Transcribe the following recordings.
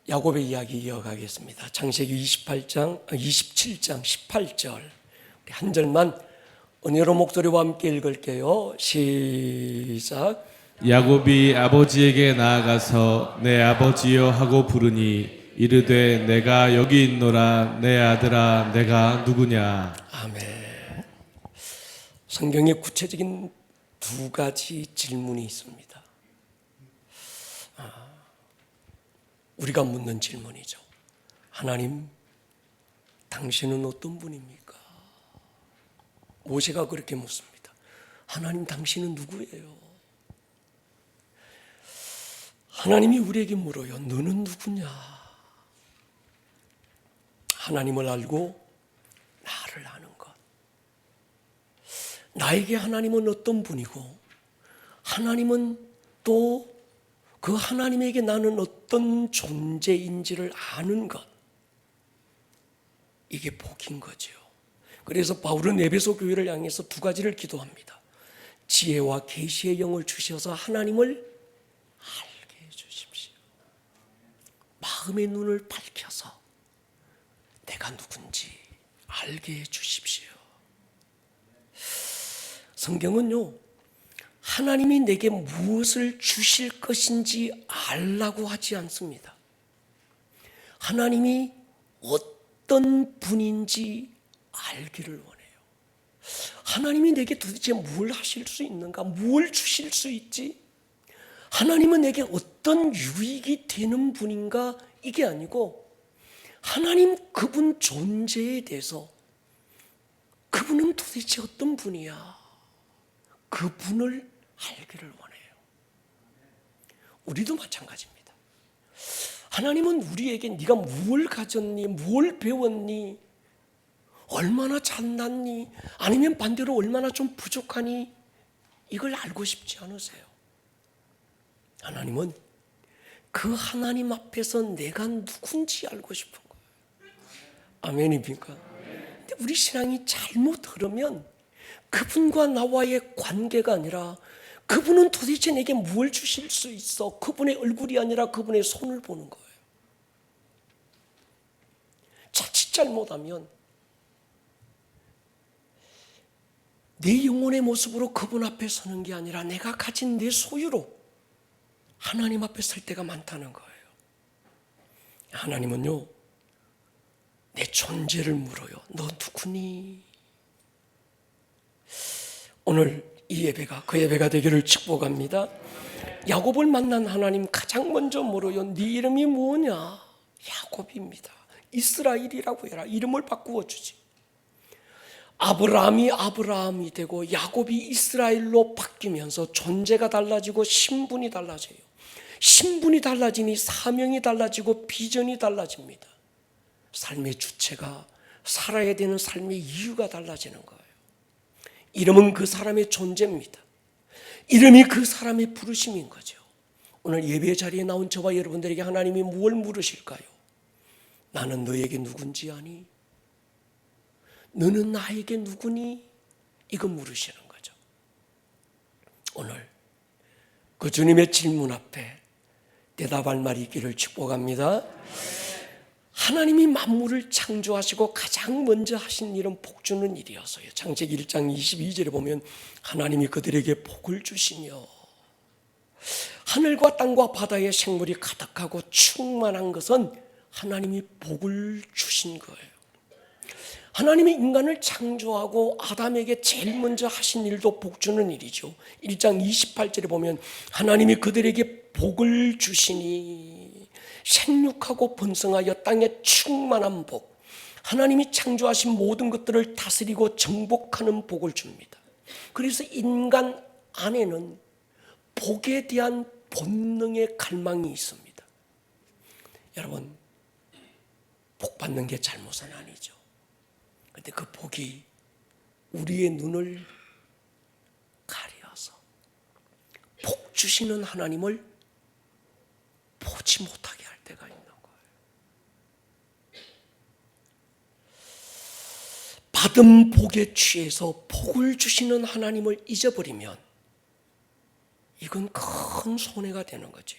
야곱의 이야기 이어가겠습니다. 창세기 27장 18절 우리 한 절만 은혜로 목소리와 함께 읽을게요. 시작. 야곱이 아버지에게 나아가서 내 아버지여 하고 부르니 이르되 내가 여기 있노라. 내 아들아 내가 누구냐. 아멘. 성경에 구체적인 두 가지 질문이 있습니다. 우리가 묻는 질문이죠. 하나님, 당신은 어떤 분입니까? 모세가 그렇게 묻습니다. 하나님, 당신은 누구예요? 하나님이 우리에게 물어요. 너는 누구냐? 하나님을 알고 나를 아는 것. 나에게 하나님은 어떤 분이고, 하나님은 또 그 하나님에게 나는 어떤 존재인지를 아는 것. 이게 복인 거죠. 그래서 바울은 에베소 교회를 향해서 두 가지를 기도합니다. 지혜와 계시의 영을 주셔서 하나님을 알게 해주십시오. 마음의 눈을 밝혀서 내가 누군지 알게 해주십시오. 성경은요, 하나님이 내게 무엇을 주실 것인지 알라고 하지 않습니다. 하나님이 어떤 분인지 알기를 원해요. 하나님이 내게 도대체 뭘 하실 수 있는가? 뭘 주실 수 있지? 하나님은 내게 어떤 유익이 되는 분인가? 이게 아니고 하나님 그분 존재에 대해서 그분은 도대체 어떤 분이야? 그분을 알기를 원해요. 우리도 마찬가지입니다. 하나님은 우리에게 네가 뭘 가졌니? 뭘 배웠니? 얼마나 잘났니? 아니면 반대로 얼마나 좀 부족하니? 이걸 알고 싶지 않으세요? 하나님은 그 하나님 앞에서 내가 누군지 알고 싶은 거예요. 아멘입니까? 근데 우리 신앙이 잘못 흐르면 그분과 나와의 관계가 아니라 그분은 도대체 내게 뭘 주실 수 있어? 그분의 얼굴이 아니라 그분의 손을 보는 거예요. 자칫 잘못하면 내 영혼의 모습으로 그분 앞에 서는 게 아니라 내가 가진 내 소유로 하나님 앞에 설 때가 많다는 거예요. 하나님은요, 내 존재를 물어요. 너 누구니? 오늘 이 예배가 그 예배가 되기를 축복합니다. 야곱을 만난 하나님 가장 먼저 물어요. 네 이름이 뭐냐? 야곱입니다. 이스라엘이라고 해라. 이름을 바꾸어 주지. 아브라함이 아브라함이 되고 야곱이 이스라엘로 바뀌면서 존재가 달라지고 신분이 달라져요. 신분이 달라지니 사명이 달라지고 비전이 달라집니다. 삶의 주체가 살아야 되는 삶의 이유가 달라지는 거예요. 이름은 그 사람의 존재입니다. 이름이 그 사람의 부르심인 거죠. 오늘 예배 자리에 나온 저와 여러분들에게 하나님이 무엇을 물으실까요? 나는 너에게 누군지 아니? 너는 나에게 누구니? 이거 물으시는 거죠. 오늘 그 주님의 질문 앞에 대답할 말이 있기를 축복합니다. 하나님이 만물을 창조하시고 가장 먼저 하신 일은 복 주는 일이어서요. 창세기 1장 22절에 보면 하나님이 그들에게 복을 주시며 하늘과 땅과 바다의 생물이 가득하고 충만한 것은 하나님이 복을 주신 거예요. 하나님이 인간을 창조하고 아담에게 제일 먼저 하신 일도 복 주는 일이죠. 1장 28절에 보면 하나님이 그들에게 복을 주시니 생육하고 번성하여 땅에 충만한 복, 하나님이 창조하신 모든 것들을 다스리고 정복하는 복을 줍니다. 그래서 인간 안에는 복에 대한 본능의 갈망이 있습니다. 여러분, 복 받는 게 잘못은 아니죠. 그런데 그 복이 우리의 눈을 가려서 복 주시는 하나님을 보지 못하게 할 때가 있는 거예요. 받은 복에 취해서 복을 주시는 하나님을 잊어버리면 이건 큰 손해가 되는 거죠.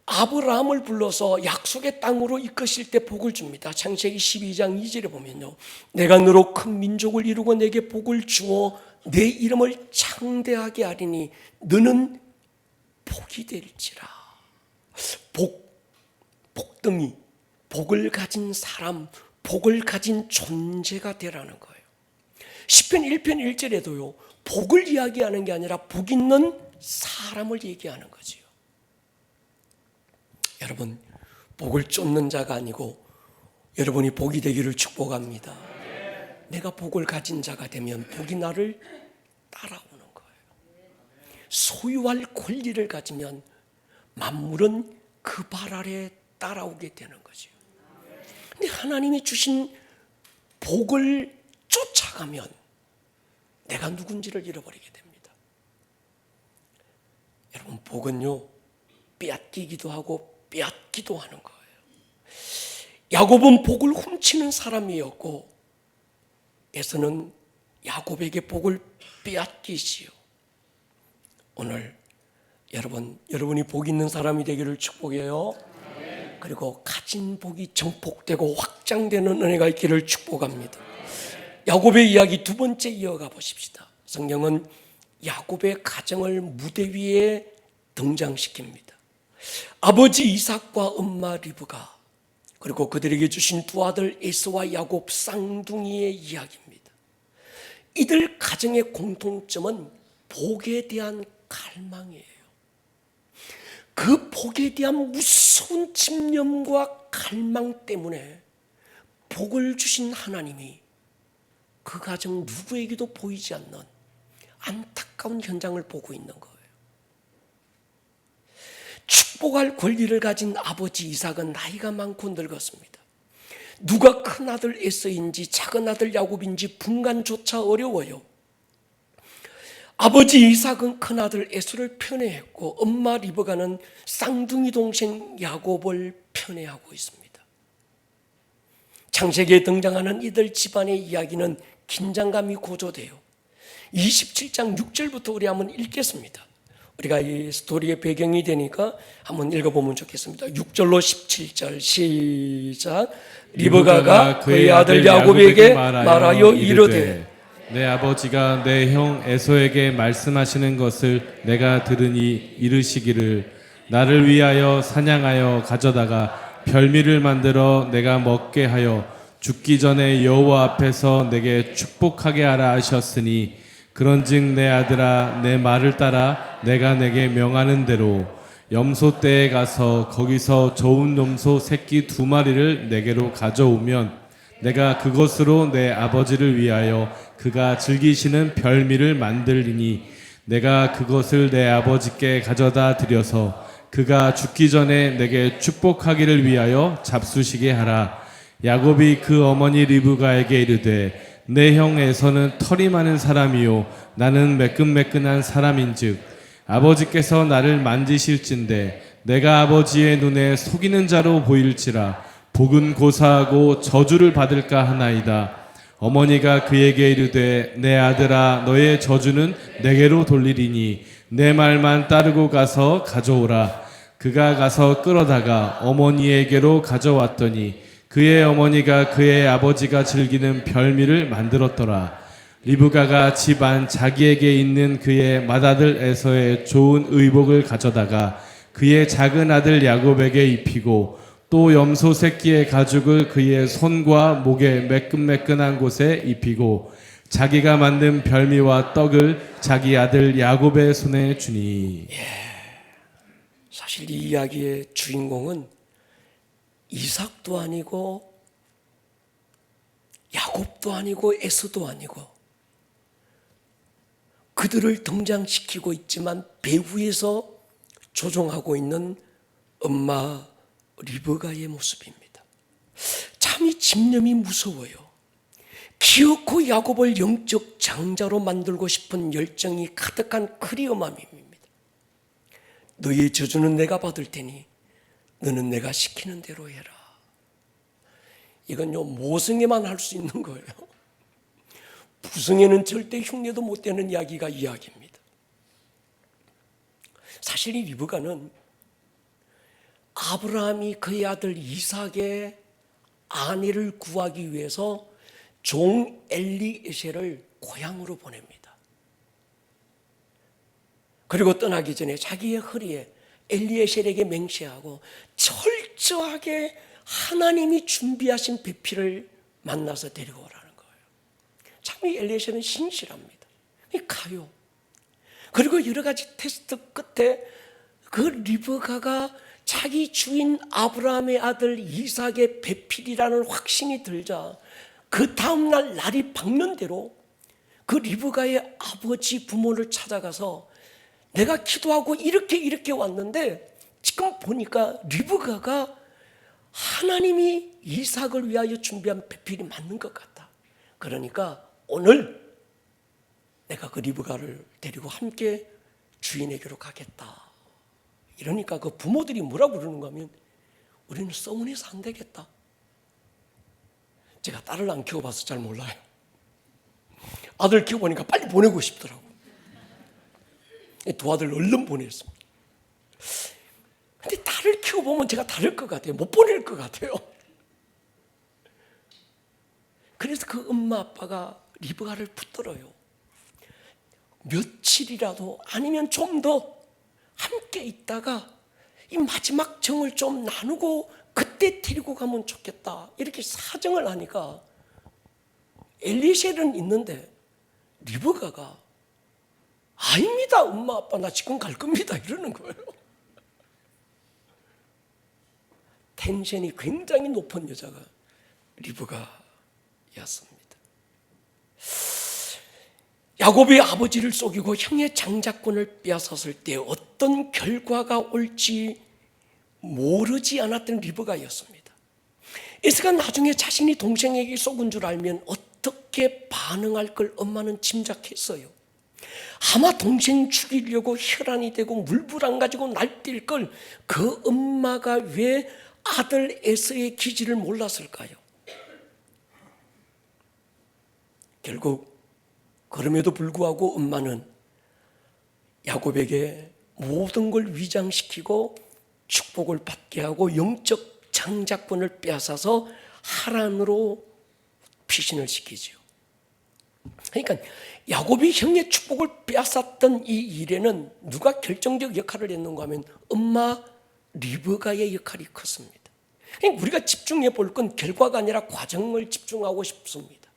아브라함을 불러서 약속의 땅으로 이끄실 때 복을 줍니다. 창세기 12장 2절에 보면요, 내가 너로 큰 민족을 이루고 내게 복을 주어 내 이름을 창대하게 하리니 너는 복이 될지라. 복덩이, 복을 가진 사람, 복을 가진 존재가 되라는 거예요. 시편 1편 1절에도요, 복을 이야기하는 게 아니라 복 있는 사람을 얘기하는 거지요. 여러분, 복을 쫓는 자가 아니고 여러분이 복이 되기를 축복합니다. 내가 복을 가진 자가 되면 복이 나를 따라오는 거예요. 소유할 권리를 가지면 만물은 그 발 아래 따라오게 되는 거죠. 근데 하나님이 주신 복을 쫓아가면 내가 누군지를 잃어버리게 됩니다. 여러분, 복은요, 빼앗기기도 하고 빼앗기도 하는 거예요. 야곱은 복을 훔치는 사람이었고 에서는 야곱에게 복을 빼앗기지요. 오늘 여러분이 복 있는 사람이 되기를 축복해요. 그리고 가진 복이 정복되고 확장되는 은혜가 있기를 축복합니다. 야곱의 이야기 두 번째 이어가 보십시다. 성경은 야곱의 가정을 무대 위에 등장시킵니다. 아버지 이삭과 엄마 리브가, 그리고 그들에게 주신 두 아들 에서와 야곱 쌍둥이의 이야기입니다. 이들 가정의 공통점은 복에 대한 갈망이에요. 그 복에 대한 무서운 집념과 갈망 때문에 복을 주신 하나님이 그 가정 누구에게도 보이지 않는 안타까운 현장을 보고 있는 거예요. 축복할 권리를 가진 아버지 이삭은 나이가 많고 늙었습니다. 누가 큰 아들 에서인지 작은 아들 야곱인지 분간조차 어려워요. 아버지 이삭은 큰 아들 에서를 편애했고 엄마 리브가는 쌍둥이 동생 야곱을 편애하고 있습니다. 창세기에 등장하는 이들 집안의 이야기는 긴장감이 고조돼요. 27장 6절부터 우리 한번 읽겠습니다. 우리가 이 스토리의 배경이 되니까 한번 읽어보면 좋겠습니다. 6절로 17절 시작. 리브가가 그의 아들 야곱에게 말하여 이르되 내 아버지가 내 형 에서에게 말씀하시는 것을 내가 들으니 이르시기를 나를 위하여 사냥하여 가져다가 별미를 만들어 내가 먹게 하여 죽기 전에 여호와 앞에서 내게 축복하게 하라 하셨으니 그런즉 내 아들아 내 말을 따라 내가 내게 명하는 대로 염소떼에 가서 거기서 좋은 염소 새끼 2마리를 내게로 가져오면 내가 그것으로 내 아버지를 위하여 그가 즐기시는 별미를 만들리니 내가 그것을 내 아버지께 가져다 드려서 그가 죽기 전에 내게 축복하기를 위하여 잡수시게 하라. 야곱이 그 어머니 리브가에게 이르되 내 형 에서는 털이 많은 사람이요 나는 매끈매끈한 사람인즉 아버지께서 나를 만지실진대 내가 아버지의 눈에 속이는 자로 보일지라 복은 고사하고 저주를 받을까 하나이다. 어머니가 그에게 이르되 내 아들아 너의 저주는 내게로 돌리리니 내 말만 따르고 가서 가져오라. 그가 가서 끌어다가 어머니에게로 가져왔더니 그의 어머니가 그의 아버지가 즐기는 별미를 만들었더라. 리브가가 집안 자기에게 있는 그의 맏아들 에서의 좋은 의복을 가져다가 그의 작은 아들 야곱에게 입히고 또 염소 새끼의 가죽을 그의 손과 목에 매끈매끈한 곳에 입히고 자기가 만든 별미와 떡을 자기 아들 야곱의 손에 주니. 사실 이 이야기의 주인공은 이삭도 아니고 야곱도 아니고 에서도 아니고 그들을 등장시키고 있지만 배후에서 조종하고 있는 엄마 리브가의 모습입니다. 참 이 집념이 무서워요. 기어코 야곱을 영적 장자로 만들고 싶은 열정이 가득한 크리어맘입니다. 너의 저주는 내가 받을 테니 너는 내가 시키는 대로 해라. 이건요 모성애만 할 수 있는 거예요. 부성애는 절대 흉내도 못 되는 이야기입니다. 사실 이 리브가는 아브라함이 그의 아들 이삭의 아내를 구하기 위해서 종 엘리에셀을 고향으로 보냅니다. 그리고 떠나기 전에 자기의 허리에 엘리에셀에게 맹세하고 철저하게 하나님이 준비하신 배필을 만나서 데리고 오라는 거예요. 참 이 엘리에셀은 신실합니다. 가요. 그리고 여러 가지 테스트 끝에 그 리브가가 자기 주인 아브라함의 아들 이삭의 배필이라는 확신이 들자 그 다음날 날이 밝는 대로 그 리브가의 아버지 부모를 찾아가서 내가 기도하고 이렇게 왔는데 지금 보니까 리브가가 하나님이 이삭을 위하여 준비한 배필이 맞는 것 같다. 그러니까 오늘 내가 그 리브가를 데리고 함께 주인에게로 가겠다. 이러니까 그 부모들이 뭐라고 그러는가 하면 우리는 서운해서 안 되겠다. 제가 딸을 안 키워봐서 잘 몰라요. 아들 키워보니까 빨리 보내고 싶더라고. 두 아들 얼른 보냈습니다. 근데 딸을 키워보면 제가 다를 것 같아요. 못 보낼 것 같아요. 그래서 그 엄마 아빠가 리브가를 붙들어요. 며칠이라도 아니면 좀 더 함께 있다가 이 마지막 정을 좀 나누고 그때 데리고 가면 좋겠다. 이렇게 사정을 하니까 엘리셀은 있는데 리브가가 아닙니다. 엄마 아빠 나 지금 갈 겁니다. 이러는 거예요. 텐션이 굉장히 높은 여자가 리브가였습니다. 야곱이 아버지를 속이고 형의 장자권을 빼앗았을 때 어떤 결과가 올지 모르지 않았던 리브가였습니다. 에서가 나중에 자신이 동생에게 속은 줄 알면 어떻게 반응할 걸 엄마는 짐작했어요. 아마 동생 죽이려고 혈안이 되고 물불 안 가지고 날뛸 걸 그 엄마가 왜 아들 에서의 기질을 몰랐을까요? 결국 그럼에도 불구하고 엄마는 야곱에게 모든 걸 위장시키고 축복을 받게 하고 영적 장자권을 빼앗아서 하란으로 피신을 시키죠. 그러니까 야곱이 형의 축복을 빼앗았던 이 일에는 누가 결정적 역할을 했는가 하면 엄마 리브가의 역할이 컸습니다. 우리가 집중해 볼 건 결과가 아니라 과정을 집중하고 싶습니다.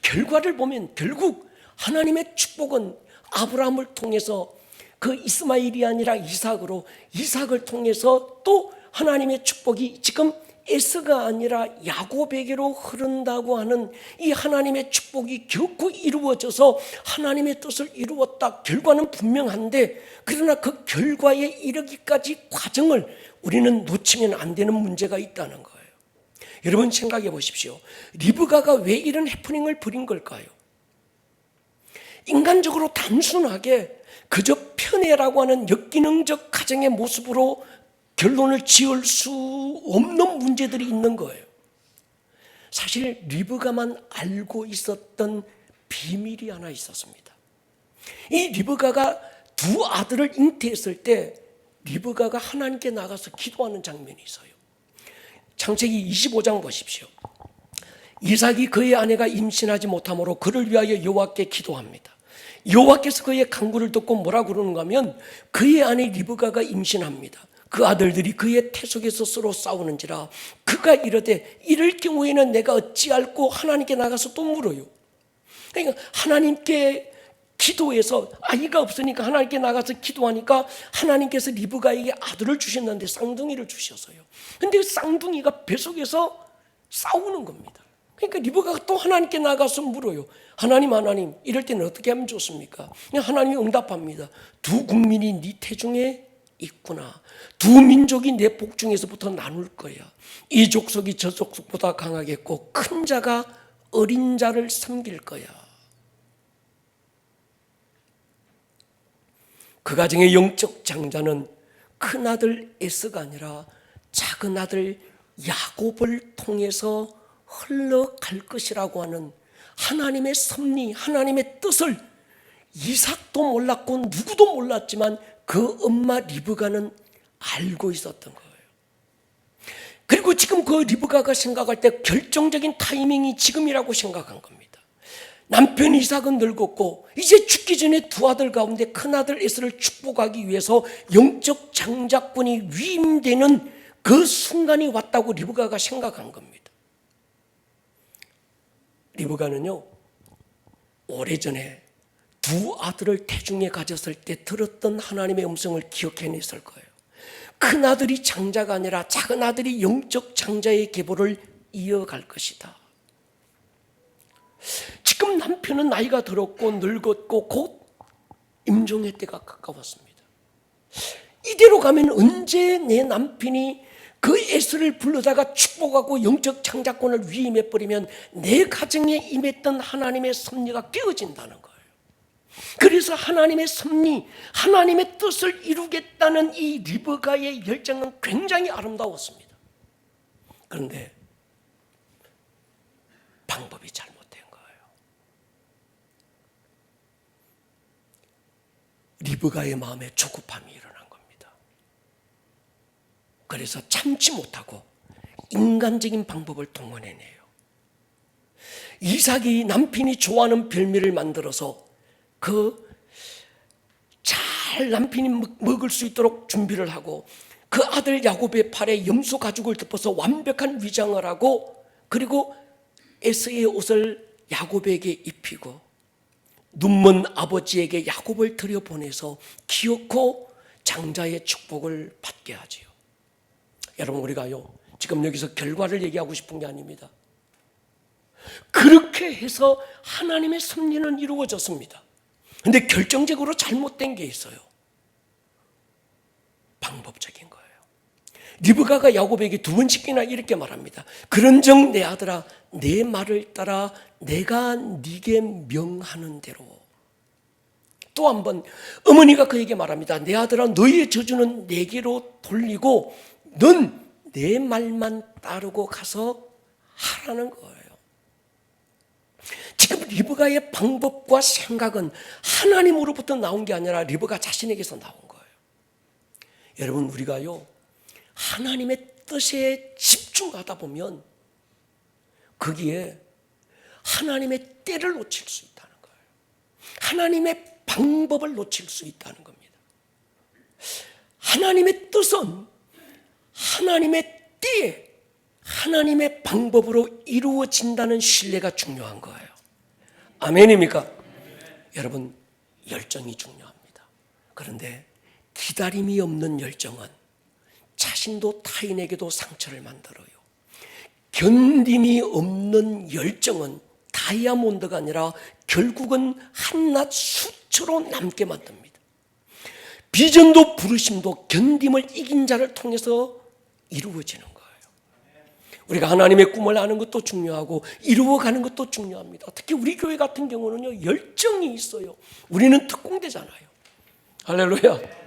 결과를 보면 결국 하나님의 축복은 아브라함을 통해서 그 이스마엘이 아니라 이삭으로, 이삭을 통해서 또 하나님의 축복이 지금 에서가 아니라 야곱에게로 흐른다고 하는 이 하나님의 축복이 결코 이루어져서 하나님의 뜻을 이루었다. 결과는 분명한데 그러나 그 결과에 이르기까지 과정을 우리는 놓치면 안 되는 문제가 있다는 거예요. 여러분 생각해 보십시오. 리브가가 왜 이런 해프닝을 벌인 걸까요? 인간적으로 단순하게 그저 편애라고 하는 역기능적 가정의 모습으로 결론을 지을 수 없는 문제들이 있는 거예요. 사실 리브가만 알고 있었던 비밀이 하나 있었습니다. 이 리브가가 두 아들을 잉태했을 때 리브가가 하나님께 나가서 기도하는 장면이 있어요. 창세기 25장 보십시오. 이삭이 그의 아내가 임신하지 못하므로 그를 위하여 여호와께 기도합니다. 여호와께서 그의 간구를 듣고 뭐라고 그러는가 하면 그의 아내 리브가가 임신합니다. 그 아들들이 그의 태속에서 서로 싸우는지라 그가 이르되 이럴 경우에는 내가 어찌할꼬 하나님께 나가서 또 물어요. 그러니까 하나님께 기도해서 아이가 없으니까 하나님께 나가서 기도하니까 하나님께서 리브가에게 아들을 주셨는데 쌍둥이를 주셨어요. 근데 그 쌍둥이가 뱃속에서 싸우는 겁니다. 그러니까 리브가가 또 하나님께 나가서 물어요. 하나님 이럴 때는 어떻게 하면 좋습니까? 하나님이 응답합니다. 두 국민이 네 태중에 있구나. 두 민족이 내 복중에서부터 나눌 거야. 이 족속이 저 족속보다 강하겠고 큰 자가 어린 자를 섬길 거야. 그 가정의 영적 장자는 큰 아들 에서가 아니라 작은 아들 야곱을 통해서 흘러갈 것이라고 하는 하나님의 섭리, 하나님의 뜻을 이삭도 몰랐고 누구도 몰랐지만 그 엄마 리브가는 알고 있었던 거예요. 그리고 지금 그 리브가가 생각할 때 결정적인 타이밍이 지금이라고 생각한 겁니다. 남편 이삭은 늙었고 이제 죽기 전에 두 아들 가운데 큰아들 에서를 축복하기 위해서 영적 장자권이 위임되는 그 순간이 왔다고 리브가가 생각한 겁니다. 리브가는요, 오래전에 두 아들을 태중에 가졌을 때 들었던 하나님의 음성을 기억해냈을 거예요. 큰 아들이 장자가 아니라 작은 아들이 영적 장자의 계보를 이어갈 것이다. 지금 남편은 나이가 들었고 늙었고 곧 임종의 때가 가까웠습니다. 이대로 가면 언제 내 남편이 그 에스를 불러다가 축복하고 영적 장자권을 위임해버리면 내 가정에 임했던 하나님의 섭리가 깨어진다는 거예요. 그래서 하나님의 섭리, 하나님의 뜻을 이루겠다는 이 리브가의 열정은 굉장히 아름다웠습니다. 그런데 방법이 잘못된 거예요. 리브가의 마음에 조급함이 일어난 겁니다. 그래서 참지 못하고 인간적인 방법을 동원해내요. 이삭이 남편이 좋아하는 별미를 만들어서 잘 남편이 먹을 수 있도록 준비를 하고 그 아들 야곱의 팔에 염소 가죽을 덮어서 완벽한 위장을 하고 그리고 에서의 옷을 야곱에게 입히고 눈먼 아버지에게 야곱을 들여보내서 기어코 장자의 축복을 받게 하지요. 여러분, 우리가요 지금 여기서 결과를 얘기하고 싶은 게 아닙니다. 그렇게 해서 하나님의 섭리는 이루어졌습니다. 그런데 결정적으로 잘못된 게 있어요. 방법적인 거예요. 리브가가 야곱에게 두 번씩이나 이렇게 말합니다. 그런즉 내 아들아, 내 말을 따라 내가 네게 명하는 대로. 또 한 번 어머니가 그에게 말합니다. 내 아들아, 너의 저주는 내게로 돌리고 넌 내 말만 따르고 가서 하라는 거예요. 지금 리브가의 방법과 생각은 하나님으로부터 나온 게 아니라 리브가 자신에게서 나온 거예요. 여러분, 우리가요 하나님의 뜻에 집중하다 보면 거기에 하나님의 때를 놓칠 수 있다는 거예요. 하나님의 방법을 놓칠 수 있다는 겁니다. 하나님의 뜻은 하나님의 때에 하나님의 방법으로 이루어진다는 신뢰가 중요한 거예요. 아멘입니까? 여러분, 열정이 중요합니다. 그런데 기다림이 없는 열정은 자신도 타인에게도 상처를 만들어요. 견딤이 없는 열정은 다이아몬드가 아니라 결국은 한낱 수초로 남게 만듭니다. 비전도 부르심도 견딤을 이긴 자를 통해서 이루어지는 거예요. 우리가 하나님의 꿈을 아는 것도 중요하고 이루어가는 것도 중요합니다. 특히 우리 교회 같은 경우는요 열정이 있어요. 우리는 특공대잖아요. 할렐루야.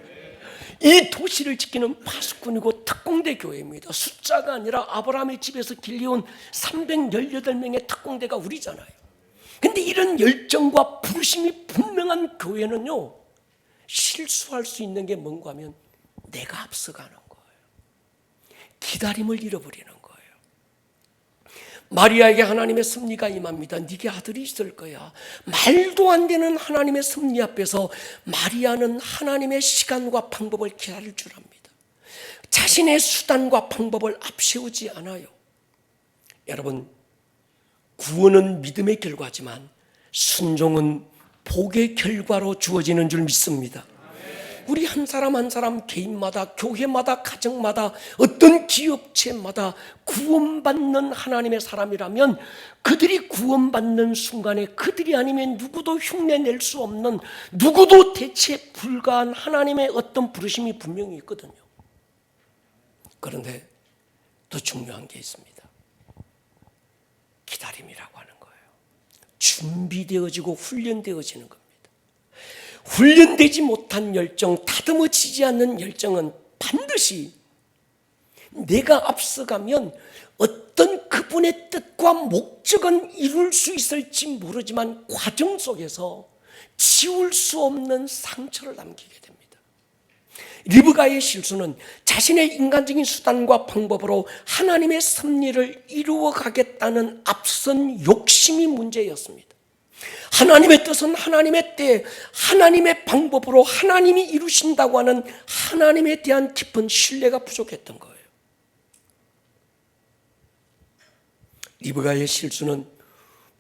이 도시를 지키는 파수꾼이고 특공대 교회입니다. 숫자가 아니라 아브라함의 집에서 길려온 318명의 특공대가 우리잖아요. 근데 이런 열정과 부르심이 분명한 교회는요 실수할 수 있는 게 뭔가 하면 내가 앞서가는 거예요. 기다림을 잃어버리는 거예요. 마리아에게 하나님의 섭리가 임합니다. 네게 아들이 있을 거야. 말도 안 되는 하나님의 섭리 앞에서 마리아는 하나님의 시간과 방법을 기다릴 줄 압니다. 자신의 수단과 방법을 앞세우지 않아요. 여러분, 구원은 믿음의 결과지만 순종은 복의 결과로 주어지는 줄 믿습니다. 우리 한 사람 한 사람 개인마다, 교회마다, 가정마다, 어떤 기업체마다 구원받는 하나님의 사람이라면 그들이 구원받는 순간에 그들이 아니면 누구도 흉내낼 수 없는, 누구도 대체 불가한 하나님의 어떤 부르심이 분명히 있거든요. 그런데 더 중요한 게 있습니다. 기다림이라고 하는 거예요. 준비되어지고 훈련되어지는 겁니다. 훈련되지 못한 열정, 다듬어지지 않는 열정은 반드시 내가 앞서가면 어떤 그분의 뜻과 목적은 이룰 수 있을지 모르지만 과정 속에서 지울 수 없는 상처를 남기게 됩니다. 리브가의 실수는 자신의 인간적인 수단과 방법으로 하나님의 섭리를 이루어가겠다는 앞선 욕심이 문제였습니다. 하나님의 뜻은 하나님의 때, 하나님의 방법으로 하나님이 이루신다고 하는 하나님에 대한 깊은 신뢰가 부족했던 거예요. 리브가의 실수는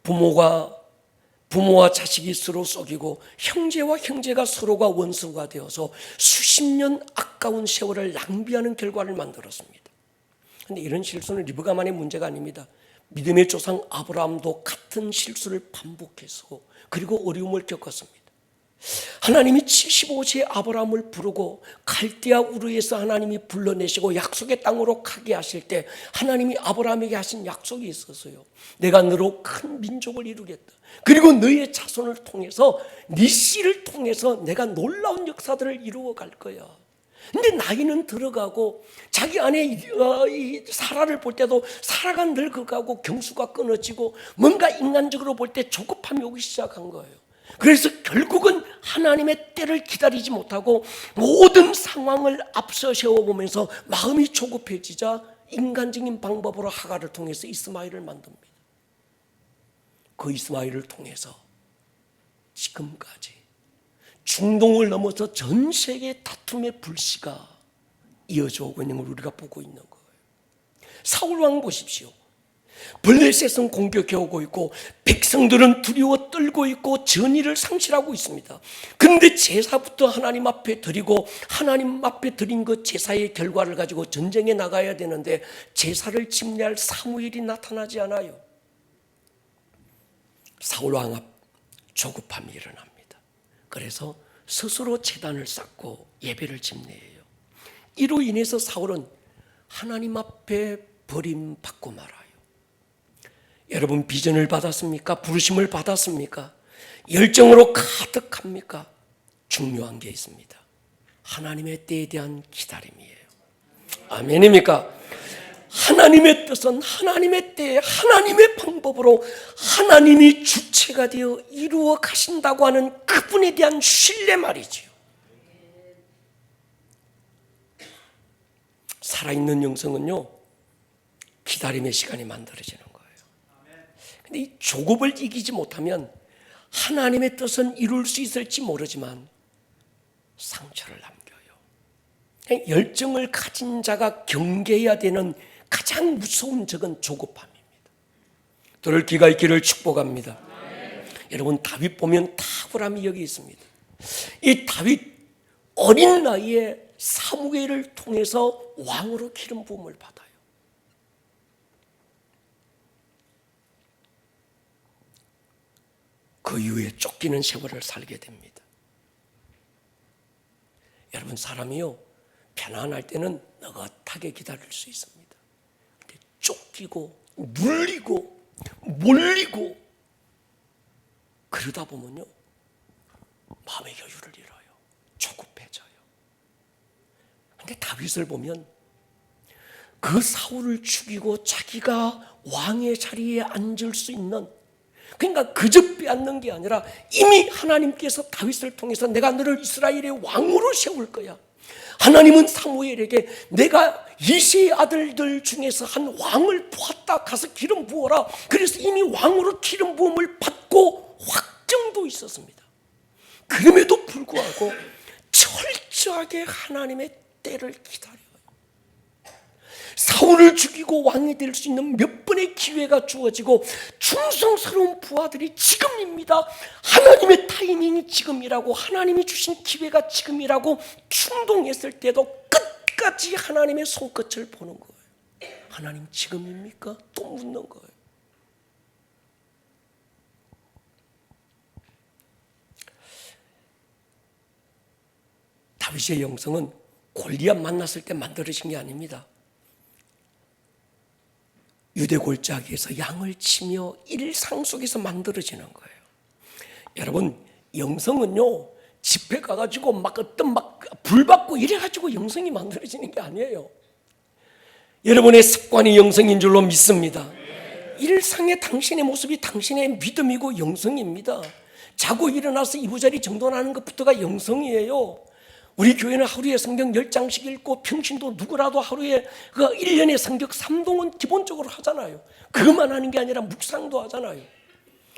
부모와 자식이 서로 속이고 형제와 형제가 서로가 원수가 되어서 수십 년 아까운 세월을 낭비하는 결과를 만들었습니다. 그런데 이런 실수는 리브가만의 문제가 아닙니다. 믿음의 조상 아브라함도 같은 실수를 반복해서 그리고 어려움을 겪었습니다. 하나님이 75세의 아브라함을 부르고 갈대아 우르에서 하나님이 불러내시고 약속의 땅으로 가게 하실 때 하나님이 아브라함에게 하신 약속이 있었어요. 내가 너로 큰 민족을 이루겠다. 그리고 너의 자손을 통해서 네 씨를 통해서 내가 놀라운 역사들을 이루어 갈 거야. 근데 나이는 들어가고 자기 아내 사라를 볼 때도 사라가 늙어가고 경수가 끊어지고 뭔가 인간적으로 볼 때 조급함이 오기 시작한 거예요. 그래서 결국은 하나님의 때를 기다리지 못하고 모든 상황을 앞서 세워보면서 마음이 조급해지자 인간적인 방법으로 하갈을 통해서 이스마엘을 만듭니다. 그 이스마엘을 통해서 지금까지 중동을 넘어서 전 세계 다툼의 불씨가 이어져 오고 있는 걸 우리가 보고 있는 거예요. 사울 왕 보십시오. 블레셋은 공격해 오고 있고 백성들은 두려워 떨고 있고 전의를 상실하고 있습니다. 그런데 제사부터 하나님 앞에 드리고 하나님 앞에 드린 그 제사의 결과를 가지고 전쟁에 나가야 되는데 제사를 집례할 사무엘이 나타나지 않아요. 사울 왕 앞 조급함이 일어납니다. 그래서 스스로 제단을 쌓고 예배를 집례해요. 이로 인해서 사울은 하나님 앞에 버림받고 말아요. 여러분 비전을 받았습니까? 부르심을 받았습니까? 열정으로 가득합니까? 중요한 게 있습니다. 하나님의 때에 대한 기다림이에요. 아멘입니까? 하나님의 뜻은 하나님의 때에 하나님의 방법으로 하나님이 주체가 되어 이루어 가신다고 하는 그분에 대한 신뢰 말이지요. 살아있는 영성은요, 기다림의 시간이 만들어지는 거예요. 근데 이 조급을 이기지 못하면 하나님의 뜻은 이룰 수 있을지 모르지만 상처를 남겨요. 열정을 가진 자가 경계해야 되는 가장 무서운 적은 조급함입니다. 들을 귀가 있기를 축복합니다. 여러분 다윗 보면 탁월함이 여기 있습니다. 이 다윗 어린 나이에 사무엘을 통해서 왕으로 기름 부음을 받아요. 그 이후에 쫓기는 세월을 살게 됩니다. 여러분 사람이요 편안할 때는 느긋하게 기다릴 수 있습니다. 근데 쫓기고 물리고 몰리고 그러다 보면요 마음의 여유를 잃어요. 조급해져요. 근데 다윗을 보면 그 사울을 죽이고 자기가 왕의 자리에 앉을 수 있는, 그러니까 그저 빼앗는 게 아니라 이미 하나님께서 다윗을 통해서 내가 너를 이스라엘의 왕으로 세울 거야. 하나님은 사무엘에게 내가 이새의 아들들 중에서 한 왕을 보았다. 가서 기름 부어라. 그래서 이미 왕으로 기름 부음을 받고 확정도 있었습니다. 그럼에도 불구하고 철저하게 하나님의 때를 기다려요. 사울을 죽이고 왕이 될 수 있는 몇 번의 기회가 주어지고 충성스러운 부하들이 지금입니다, 하나님의 타이밍이 지금이라고, 하나님이 주신 기회가 지금이라고 충동했을 때도 끝까지 하나님의 손끝을 보는 거예요. 하나님 지금입니까? 또 묻는 거예요. 다윗의 영성은 골리앗 만났을 때 만들어진 게 아닙니다. 유대 골짜기에서 양을 치며 일상 속에서 만들어지는 거예요. 여러분 영성은요 집회 가가지고 막 어떤 막 불 받고 이래가지고 영성이 만들어지는 게 아니에요. 여러분의 습관이 영성인 줄로 믿습니다. 일상의 당신의 모습이 당신의 믿음이고 영성입니다. 자고 일어나서 이부자리 정돈하는 것부터가 영성이에요. 우리 교회는 하루에 성경 10장씩 읽고 평신도 누구라도 하루에 1년에 성경 3동은 기본적으로 하잖아요. 그것만 하는 게 아니라 묵상도 하잖아요.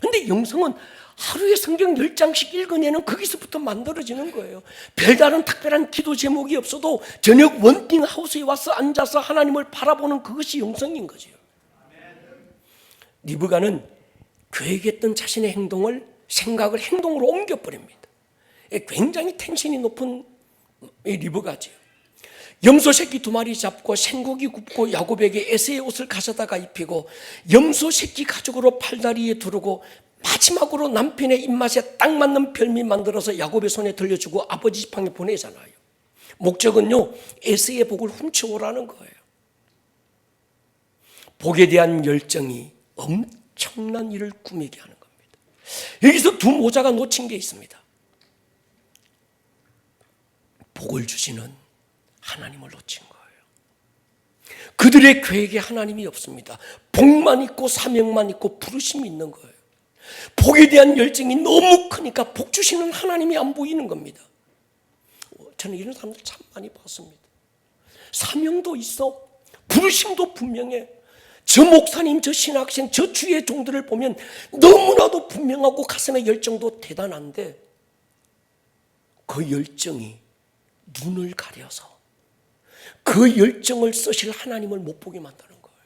근데 영성은 하루에 성경 10장씩 읽어내는 거기서부터 만들어지는 거예요. 별다른 특별한 기도 제목이 없어도 저녁 원팅 하우스에 와서 앉아서 하나님을 바라보는 그것이 영성인 거죠. 리브가는 계획했던 자신의 생각을 행동으로 옮겨버립니다. 굉장히 텐션이 높은 리브가지요. 염소 새끼 2마리 잡고 생고기 굽고 야곱에게 에세의 옷을 가져다가 입히고 염소 새끼 가죽으로 팔다리에 두르고 마지막으로 남편의 입맛에 딱 맞는 별미 만들어서 야곱의 손에 들려주고 아버지 지팡이 보내잖아요. 목적은요, 에세의 복을 훔쳐오라는 거예요. 복에 대한 열정이 엄청난 일을 꾸미게 하는 겁니다. 여기서 두 모자가 놓친 게 있습니다. 복을 주시는 하나님을 놓친 거예요. 그들의 계획에 하나님이 없습니다. 복만 있고 사명만 있고 부르심이 있는 거예요. 복에 대한 열정이 너무 크니까 복 주시는 하나님이 안 보이는 겁니다. 저는 이런 사람들 참 많이 봤습니다. 사명도 있어, 부르심도 분명해. 저 목사님, 저 신학생, 저 주의 종들을 보면 너무나도 분명하고 가슴의 열정도 대단한데 그 열정이 눈을 가려서 그 열정을 쓰실 하나님을 못 보게 만드는 거예요.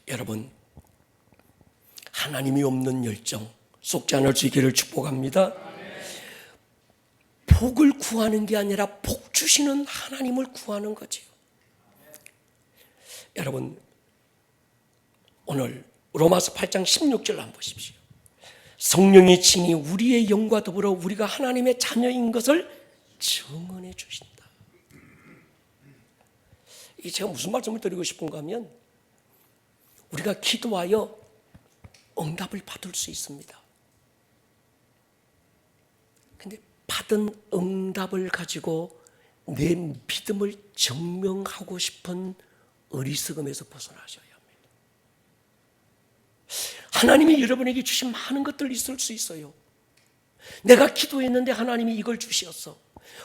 여러분, 하나님이 없는 열정 속지 않을 수 있기를 축복합니다. 복을 구하는 게 아니라 복 주시는 하나님을 구하는 거지요. 여러분, 오늘 로마서 8장 16절 한번 보십시오. 성령의 친히 우리의 영과 더불어 우리가 하나님의 자녀인 것을 증언해 주신다. 이 제가 무슨 말씀을 드리고 싶은가 하면 우리가 기도하여 응답을 받을 수 있습니다. 근데 받은 응답을 가지고 내 믿음을 증명하고 싶은 어리석음에서 벗어나셔야 합니다. 하나님이 여러분에게 주신 많은 것들 있을 수 있어요. 내가 기도했는데 하나님이 이걸 주셨어.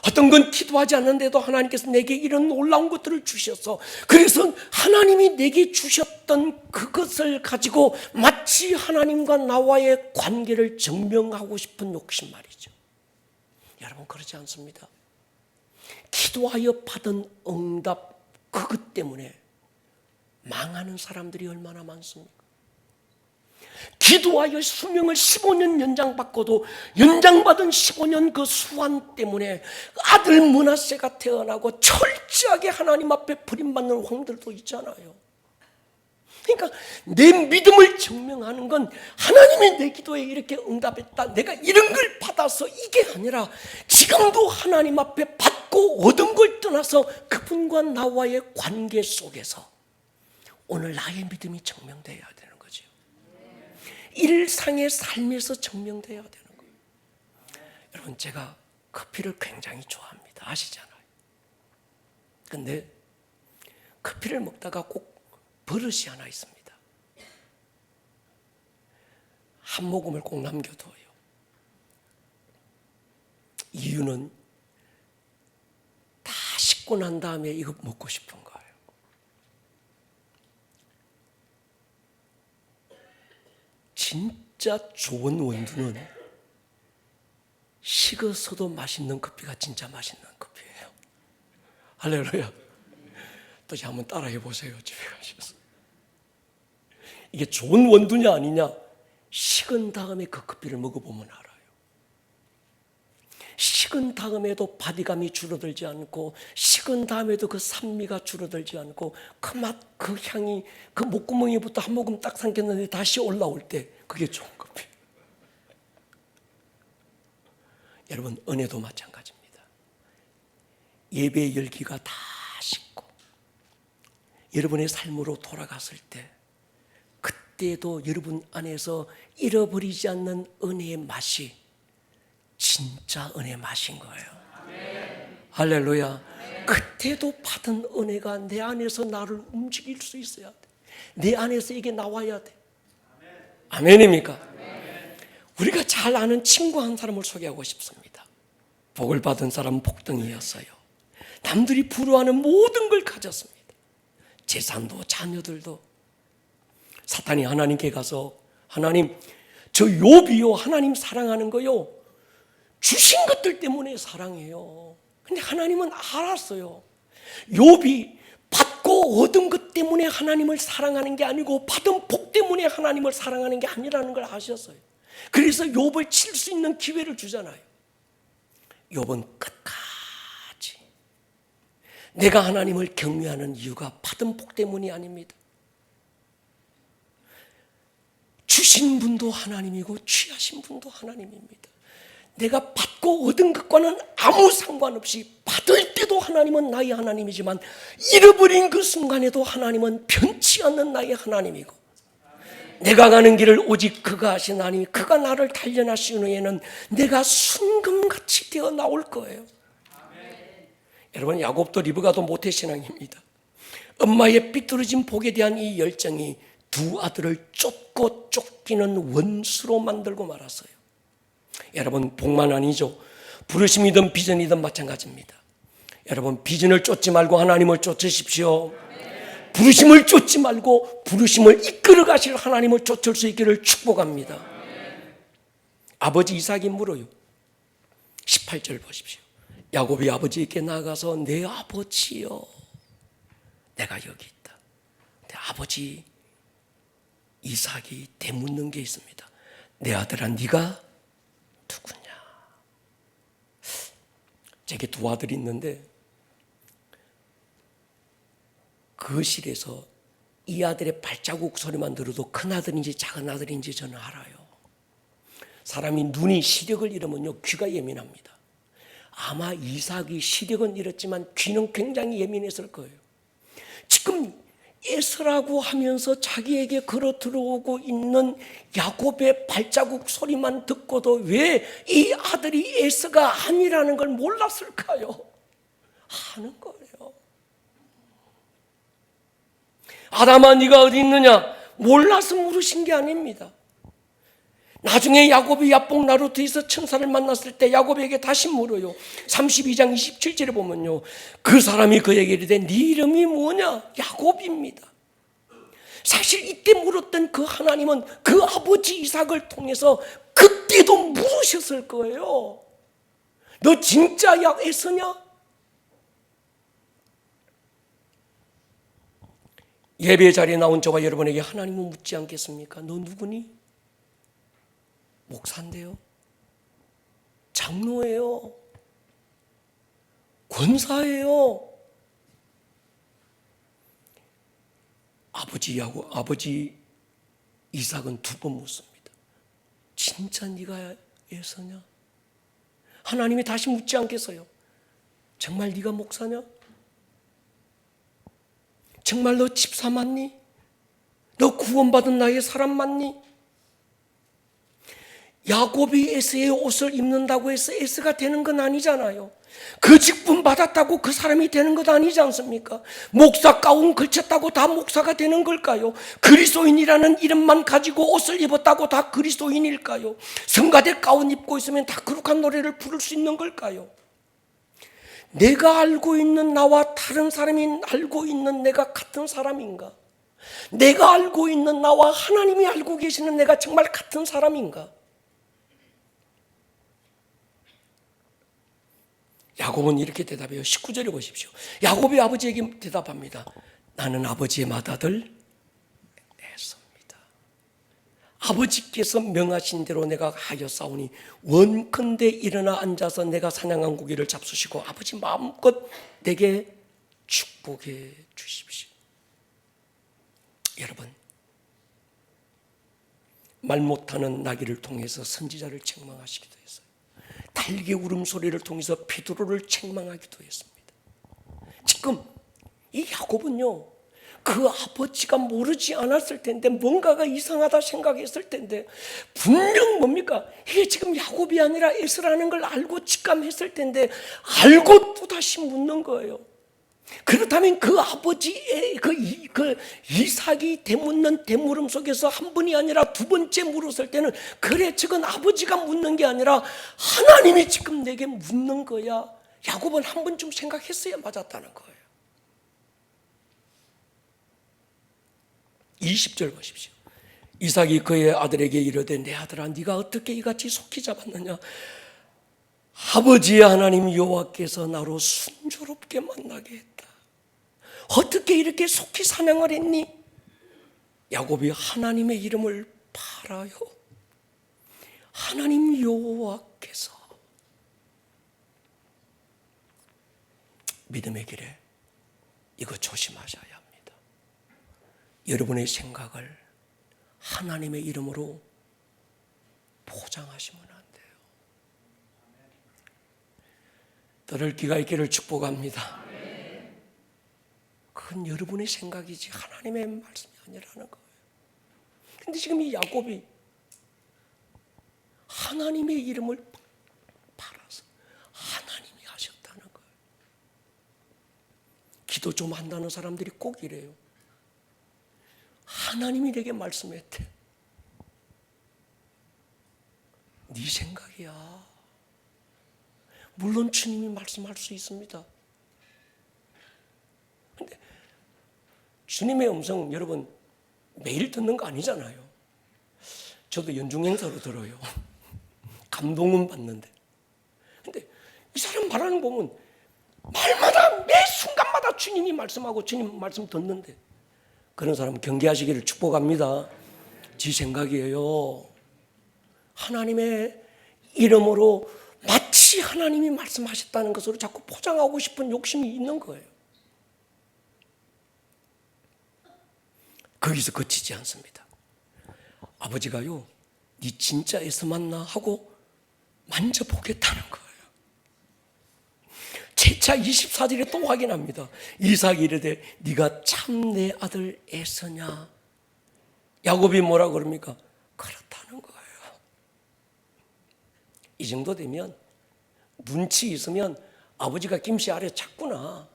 어떤 건 기도하지 않는데도 하나님께서 내게 이런 놀라운 것들을 주셨어. 그래서 하나님이 내게 주셨던 그것을 가지고 마치 하나님과 나와의 관계를 증명하고 싶은 욕심 말이죠. 여러분, 그렇지 않습니다. 기도하여 받은 응답 그것 때문에 망하는 사람들이 얼마나 많습니까? 기도하여 수명을 15년 연장받고도 연장받은 15년 그 수완 때문에 아들 므낫세가 태어나고 철저하게 하나님 앞에 버림받는 왕들도 있잖아요. 그러니까 내 믿음을 증명하는 건 하나님이 내 기도에 이렇게 응답했다, 내가 이런 걸 받아서 이게 아니라 지금도 하나님 앞에 받고 얻은 걸 떠나서 그분과 나와의 관계 속에서 오늘 나의 믿음이 증명돼야 되는 거죠. 일상의 삶에서 증명돼야 되는 거예요. 여러분, 제가 커피를 굉장히 좋아합니다. 아시잖아요. 근데 커피를 먹다가 꼭 버릇이 하나 있습니다. 한 모금을 꼭 남겨둬요. 이유는 다 씻고 난 다음에 이거 먹고 싶은 거예요. 진짜 좋은 원두는 식어서도 맛있는 커피가 진짜 맛있는 커피예요. 할렐루야. 또 한번 따라해 보세요. 집에 가셔서. 이게 좋은 원두냐 아니냐, 식은 다음에 그 커피를 먹어보면 알아요. 식은 다음에도 바디감이 줄어들지 않고, 식은 다음에도 그 산미가 줄어들지 않고, 그 맛, 그 향이 그 목구멍에부터 한 모금 딱 삼켰는데 다시 올라올 때 그게 좋은 커피. 여러분, 은혜도 마찬가지입니다. 예배의 열기가 다 식고 여러분의 삶으로 돌아갔을 때 그때도 여러분 안에서 잃어버리지 않는 은혜의 맛이 진짜 은혜 맛인 거예요. 아멘. 할렐루야. 아멘. 그때도 받은 은혜가 내 안에서 나를 움직일 수 있어야 돼. 내 안에서 이게 나와야 돼. 아멘. 아멘입니까? 아멘. 우리가 잘 아는 친구 한 사람을 소개하고 싶습니다. 복을 받은 사람은 복덩이였어요. 남들이 부러워하는 모든 걸 가졌습니다. 재산도 자녀들도. 사탄이 하나님께 가서 하나님, 저 욥이요, 하나님 사랑하는 거요, 주신 것들 때문에 사랑해요. 근데 하나님은 알았어요. 욥이 받고 얻은 것 때문에 하나님을 사랑하는 게 아니고 받은 복 때문에 하나님을 사랑하는 게 아니라는 걸 아셨어요. 그래서 욥을 칠 수 있는 기회를 주잖아요. 욥은 끝까지 내가 하나님을 경외하는 이유가 받은 복 때문이 아닙니다. 주신 분도 하나님이고 취하신 분도 하나님입니다. 내가 받고 얻은 것과는 아무 상관없이 받을 때도 하나님은 나의 하나님이지만 잃어버린 그 순간에도 하나님은 변치 않는 나의 하나님이고, 내가 가는 길을 오직 그가 하신 하나님이 그가 나를 단련하신 후에는 내가 순금같이 되어 나올 거예요. 여러분, 야곱도 리브가도 모태신앙입니다. 엄마의 삐뚤어진 복에 대한 이 열정이 두 아들을 쫓고 쫓기는 원수로 만들고 말았어요. 여러분, 복만 아니죠. 부르심이든 비전이든 마찬가지입니다. 여러분, 비전을 쫓지 말고 하나님을 쫓으십시오. 부르심을 쫓지 말고 부르심을 이끌어 가실 하나님을 쫓을 수 있기를 축복합니다. 아버지 이삭이 물어요. 18절 보십시오. 야곱이 아버지에게 나가서 내 아버지여, 내가 여기 있다. 내 아버지 이삭이 되묻는 게 있습니다. 내 아들아, 네가 누구냐? 제게 두 아들이 있는데 거실에서 이 아들의 발자국 소리만 들어도 큰 아들인지 작은 아들인지 저는 알아요. 사람이 눈이 시력을 잃으면요, 귀가 예민합니다. 아마 이삭이 시력은 잃었지만 귀는 굉장히 예민했을 거예요. 지금 에서라고 하면서 자기에게 걸어 들어오고 있는 야곱의 발자국 소리만 듣고도 왜 이 아들이 에서가 아니라는 걸 몰랐을까요? 하는 거예요. 아담아, 네가 어디 있느냐? 몰라서 물으신 게 아닙니다. 나중에 야곱이 야복 나루트에서 천사를 만났을 때 야곱에게 다시 물어요. 32장 27절에 보면요, 그 사람이 그에게 이르되 네 이름이 뭐냐? 야곱입니다. 사실 이때 물었던 그 하나님은 그 아버지 이삭을 통해서 그때도 물으셨을 거예요. 너 진짜 에서냐? 예배 자리에 나온 저와 여러분에게 하나님은 묻지 않겠습니까? 너 누구니? 목사인데요, 장로예요, 권사예요. 아버지 이삭은 두 번 묻습니다. 진짜 네가 에서냐? 하나님이 다시 묻지 않겠어요? 정말 네가 목사냐? 정말 너 집사 맞니? 너 구원받은 나의 사람 맞니? 야곱이 에서의 옷을 입는다고 해서 에서가 되는 건 아니잖아요. 그 직분 받았다고 그 사람이 되는 것 아니지 않습니까? 목사 가운 걸쳤다고 다 목사가 되는 걸까요? 그리스도인이라는 이름만 가지고 옷을 입었다고 다 그리스도인일까요? 성가대 가운 입고 있으면 다 거룩한 노래를 부를 수 있는 걸까요? 내가 알고 있는 나와 다른 사람이 알고 있는 내가 같은 사람인가? 내가 알고 있는 나와 하나님이 알고 계시는 내가 정말 같은 사람인가? 야곱은 이렇게 대답해요. 19절에 보십시오. 야곱이 아버지에게 대답합니다. 나는 아버지의 맏아들 에서입니다. 아버지께서 명하신 대로 내가 하였사오니 원컨대 일어나 앉아서 내가 사냥한 고기를 잡수시고 아버지 마음껏 내게 축복해 주십시오. 여러분, 말 못하는 나귀를 통해서 선지자를 책망하시기도 했어요. 달개 울음소리를 통해서 베드로를 책망하기도 했습니다. 지금 이 야곱은요, 그 아버지가 모르지 않았을 텐데, 뭔가가 이상하다 생각했을 텐데, 분명 뭡니까? 이게 지금 야곱이 아니라 에서라는 걸 알고 직감했을 텐데, 알고 또다시 묻는 거예요. 그렇다면 그 아버지의 그 이삭이 되묻는 되물음 속에서 한 번이 아니라 두 번째 물었을 때는, 그래 저건 아버지가 묻는 게 아니라 하나님이 지금 내게 묻는 거야, 야곱은 한 번쯤 생각했어야 맞았다는 거예요. 20절 보십시오. 이삭이 그의 아들에게 이르되 내 아들아 네가 어떻게 이같이 속히 잡았느냐? 아버지의 하나님 여호와께서 나로 순조롭게 만나게 했다. 어떻게 이렇게 속히 사냥을 했니? 야곱이 하나님의 이름을 팔아요. 하나님 여호와께서. 믿음의 길에 이거 조심하셔야 합니다. 여러분의 생각을 하나님의 이름으로 포장하시면 안 돼요. 들을 귀가 있기를 축복합니다. 그건 여러분의 생각이지 하나님의 말씀이 아니라는 거예요. 근데 지금 이 야곱이 하나님의 이름을 팔아서 하나님이 하셨다는 거예요. 기도 좀 한다는 사람들이 꼭 이래요. 하나님이 내게 말씀했대. 네 생각이야. 물론 주님이 말씀할 수 있습니다. 근데 주님의 음성 여러분 매일 듣는 거 아니잖아요. 저도 연중행사로 들어요. 감동은 받는데. 근데 이 사람 말하는 거 보면 말마다 매 순간마다 주님이 말씀하고 주님 말씀 듣는데, 그런 사람 경계하시기를 축복합니다. 지 생각이에요. 하나님의 이름으로 마치 하나님이 말씀하셨다는 것으로 자꾸 포장하고 싶은 욕심이 있는 거예요. 거기서 그치지 않습니다. 아버지가요, 네 진짜 에서 만나 하고 만져보겠다는 거예요. 재차 24절에 또 확인합니다. 이삭이 이르되 네가 참 내 아들 에서냐? 야곱이 뭐라 그럽니까? 그렇다는 거예요. 이 정도 되면 눈치 있으면 아버지가 김씨 아래 찾구나,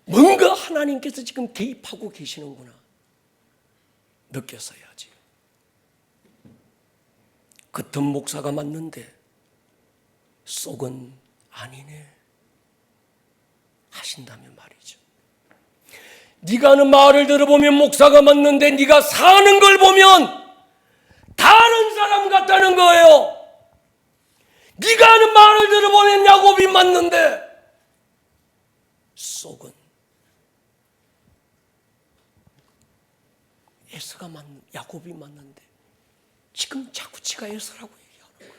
뭔가 하나님께서 지금 개입하고 계시는구나 느꼈어야지. 겉은 목사가 맞는데 속은 아니네 하신다면 말이죠. 네가 하는 말을 들어보면 목사가 맞는데 네가 사는 걸 보면 다른 사람 같다는 거예요. 네가 하는 말을 들어보면 야곱이 맞는데 속은 에서가 맞는, 야곱이 맞는데 지금 자꾸 지가 에서라고 얘기하는 거예요.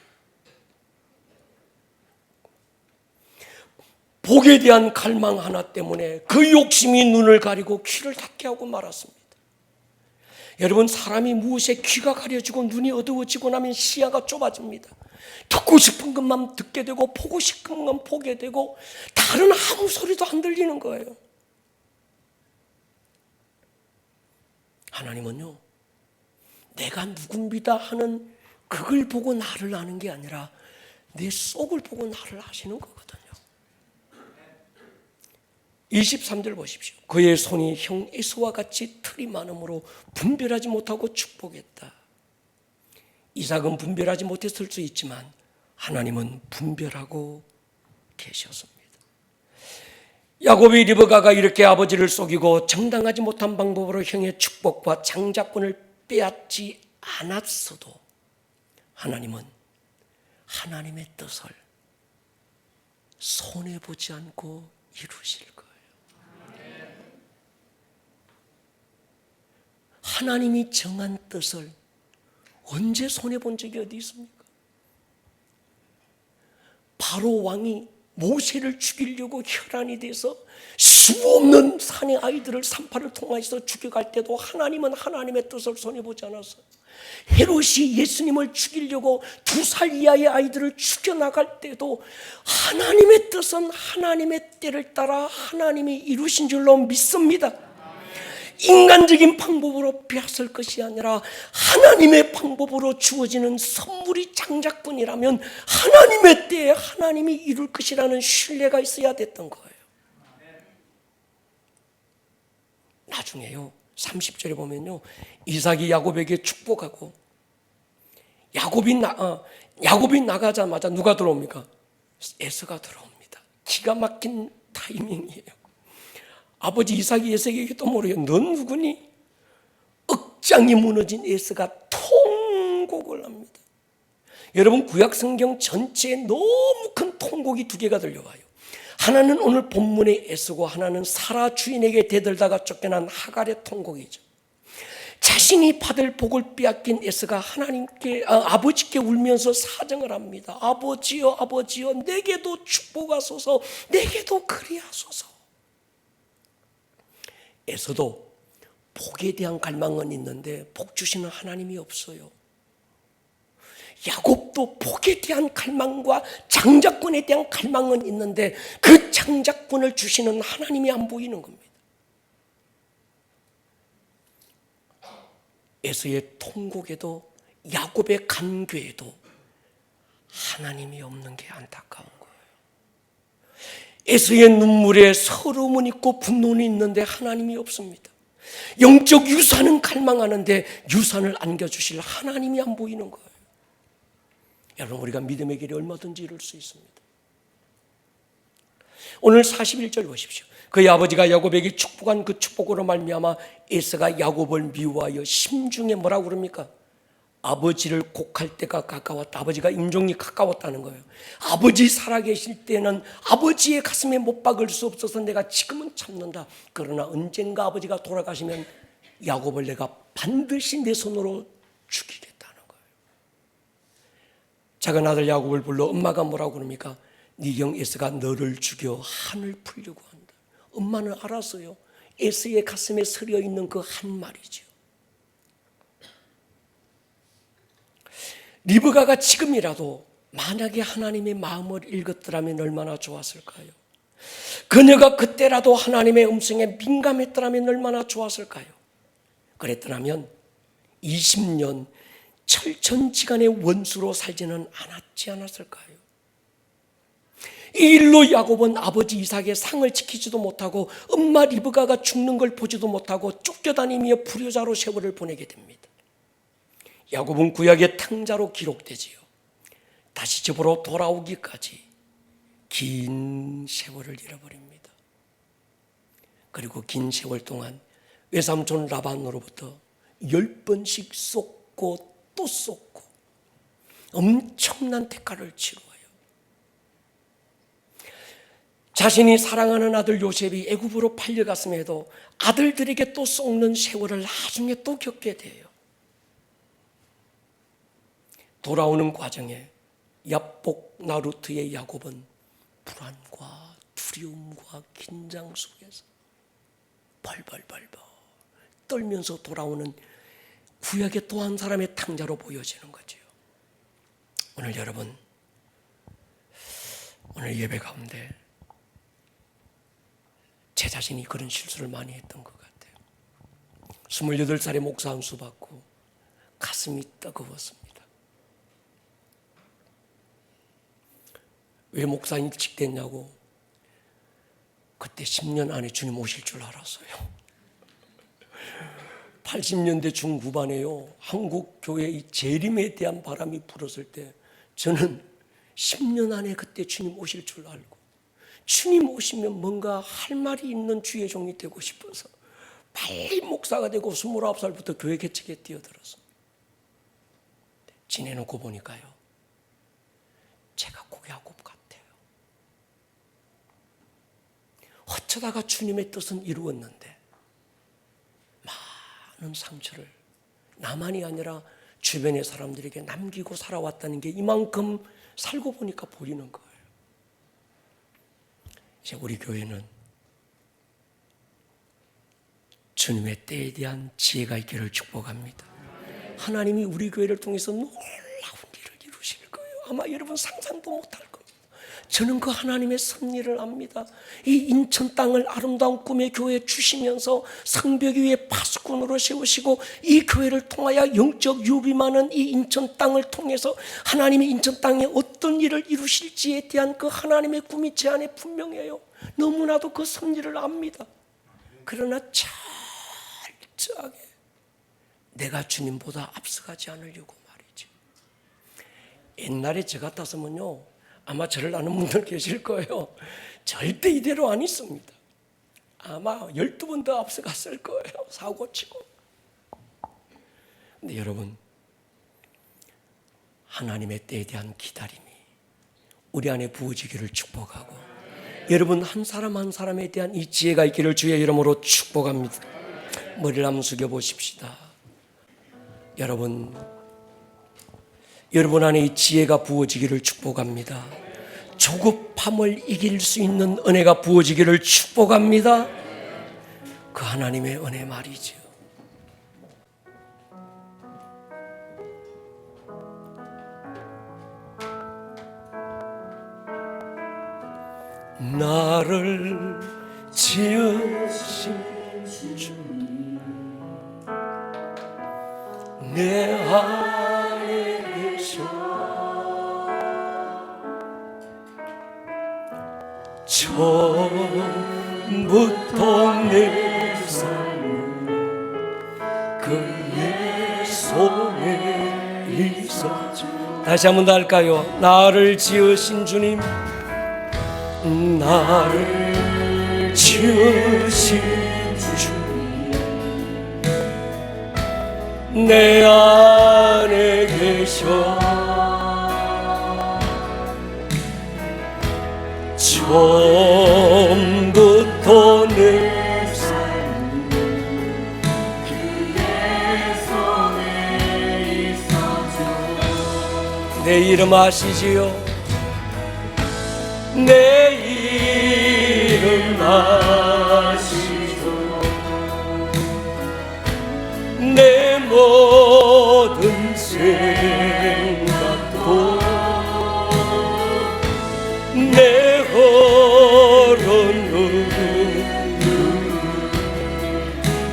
복에 대한 갈망 하나 때문에 그 욕심이 눈을 가리고 귀를 닫게 하고 말았습니다. 여러분, 사람이 무엇에 귀가 가려지고 눈이 어두워지고 나면 시야가 좁아집니다. 듣고 싶은 것만 듣게 되고 보고 싶은 건 보게 되고 다른 아무 소리도 안 들리는 거예요. 하나님은요, 내가 누굽니다 하는 그걸 보고 나를 아는 게 아니라 내 속을 보고 나를 아시는 거거든요. 23절 보십시오. 그의 손이 형 에서와 같이 털이 많음으로 분별하지 못하고 축복했다. 이삭은 분별하지 못했을 수 있지만 하나님은 분별하고 계셨습니다. 야곱이 리브가가 이렇게 아버지를 속이고 정당하지 못한 방법으로 형의 축복과 장자권을 빼앗지 않았어도 하나님은 하나님의 뜻을 손해보지 않고 이루실 거예요. 하나님이 정한 뜻을 언제 손해본 적이 어디 있습니까? 바로 왕이 모세를 죽이려고 혈안이 돼서 수없는 산의 아이들을 산파를 통해서 죽여갈 때도 하나님은 하나님의 뜻을 손해보지 않았어요. 헤롯이 예수님을 죽이려고 2살 이하의 아이들을 죽여나갈 때도 하나님의 뜻은 하나님의 때를 따라 하나님이 이루신 줄로 믿습니다. 인간적인 방법으로 빼앗을 것이 아니라 하나님의 방법으로 주어지는 선물이 장자권이라면 하나님의 때에 하나님이 이룰 것이라는 신뢰가 있어야 됐던 거예요. 나중에요 30절에 보면요 이삭이 야곱에게 축복하고 야곱이 나가자마자 누가 들어옵니까? 에서가 들어옵니다. 기가 막힌 타이밍이에요. 아버지 이삭이 에서에게 또 뭐래요? 넌 누구니? 억장이 무너진 에서가 통곡을 합니다. 여러분 구약 성경 전체에 너무 큰 통곡이 두 개가 들려와요. 하나는 오늘 본문의 에서고 하나는 사라 주인에게 대들다가 쫓겨난 하갈의 통곡이죠. 자신이 받을 복을 빼앗긴 에서가 아버지께 울면서 사정을 합니다. 아버지여 아버지여 내게도 축복하소서 내게도 그리하소서. 에서도 복에 대한 갈망은 있는데 복 주시는 하나님이 없어요. 야곱도 복에 대한 갈망과 장자권에 대한 갈망은 있는데 그 장자권을 주시는 하나님이 안 보이는 겁니다. 에서의 통곡에도 야곱의 간괴에도 하나님이 없는 게 안타까운 거예요. 에서의 눈물에 서러움은 있고 분노는 있는데 하나님이 없습니다. 영적 유산은 갈망하는데 유산을 안겨주실 하나님이 안 보이는 거예요. 여러분 우리가 믿음의 길에 얼마든지 이룰 수 있습니다. 오늘 41절 보십시오. 그의 아버지가 야곱에게 축복한 그 축복으로 말미암아 에서가 야곱을 미워하여 심중에 뭐라고 그럽니까? 아버지를 곡할 때가 가까웠다. 아버지가 임종이 가까웠다는 거예요. 아버지 살아계실 때는 아버지의 가슴에 못 박을 수 없어서 내가 지금은 참는다. 그러나 언젠가 아버지가 돌아가시면 야곱을 내가 반드시 내 손으로 죽이겠다는 거예요. 작은 아들 야곱을 불러 엄마가 뭐라고 그럽니까? 네 형 에서가 너를 죽여 한을 풀려고 한다. 엄마는 알았어요. 에서의 가슴에 서려 있는 그 한 말이죠. 리브가가 지금이라도 만약에 하나님의 마음을 읽었더라면 얼마나 좋았을까요? 그녀가 그때라도 하나님의 음성에 민감했더라면 얼마나 좋았을까요? 그랬더라면 20년 철천지간의 원수로 살지는 않았지 않았을까요? 이 일로 야곱은 아버지 이삭의 상을 지키지도 못하고 엄마 리브가가 죽는 걸 보지도 못하고 쫓겨다니며 불효자로 세월을 보내게 됩니다. 야곱은 구약의 탕자로 기록되지요. 다시 집으로 돌아오기까지 긴 세월을 잃어버립니다. 그리고 긴 세월 동안 외삼촌 라반으로부터 10번씩 쏟고 또 쏟고 엄청난 대가를 치루어요. 자신이 사랑하는 아들 요셉이 애굽으로 팔려갔음에도 아들들에게 또 쏟는 세월을 나중에 또 겪게 돼요. 돌아오는 과정에 야복 나루트의 야곱은 불안과 두려움과 긴장 속에서 벌벌벌벌 떨면서 돌아오는 구약의 또 한 사람의 탕자로 보여지는 거죠. 오늘 여러분, 오늘 예배 가운데 제 자신이 그런 실수를 많이 했던 것 같아요. 28살에 목사 안수 받고 가슴이 뜨거웠습니다. 왜 목사 일찍 됐냐고, 그때 10년 안에 주님 오실 줄 알았어요. 80년대 중후반에요, 한국 교회의 재림에 대한 바람이 불었을 때 저는 10년 안에 그때 주님 오실 줄 알고, 주님 오시면 뭔가 할 말이 있는 주의 종이 되고 싶어서 빨리 목사가 되고 29살부터 교회 개척에 뛰어들어서 지내놓고 보니까요, 제가 꼭 야곱 같아요. 어쩌다가 주님의 뜻은 이루었는데 많은 상처를 나만이 아니라 주변의 사람들에게 남기고 살아왔다는 게 이만큼 살고 보니까 보이는 거예요. 이제 우리 교회는 주님의 때에 대한 지혜가 있기를 축복합니다. 하나님이 우리 교회를 통해서 놀라운 일을 이루실 거예요. 아마 여러분 상상도 못할 겁니다. 저는 그 하나님의 섭리를 압니다. 이 인천 땅을 아름다운 꿈의 교회에 주시면서 성벽 위에 파수꾼으로 세우시고 이 교회를 통하여 영적 유비 많은 이 인천 땅을 통해서 하나님이 인천 땅에 어떤 일을 이루실지에 대한 그 하나님의 꿈이 제 안에 분명해요. 너무나도 그 섭리를 압니다. 그러나 철저하게 내가 주님보다 앞서가지 않으려고 말이죠. 옛날에 저 같았으면요, 아마 저를 아는 분들 계실 거예요. 절대 이대로 안 있습니다. 아마 12번 더 앞서갔을 거예요. 사고치고. 근데 여러분, 하나님의 때에 대한 기다림이 우리 안에 부어지기를 축복하고, 여러분 한 사람 한 사람에 대한 이 지혜가 있기를 주의 이름으로 축복합니다. 머리를 한번 숙여 보십시다. 여러분 안에 이 지혜가 부어지기를 축복합니다. 조급함을 이길 수 있는 은혜가 부어지기를 축복합니다. 그 하나님의 은혜 말이죠. 나를 지으신 주님, 내 안에 계셔. 처음부터 내 삶은 그의 손에 있었죠. 다시 한번 더 할까요? 나를 지으신 주님, 나를 지으신 주님, 내 안에 계셔. 처음부터 내 삶은 그의 손에 있었죠. 내 이름 아시지요? 내 이름 아시죠? 내 모든 생각도 내 흐르는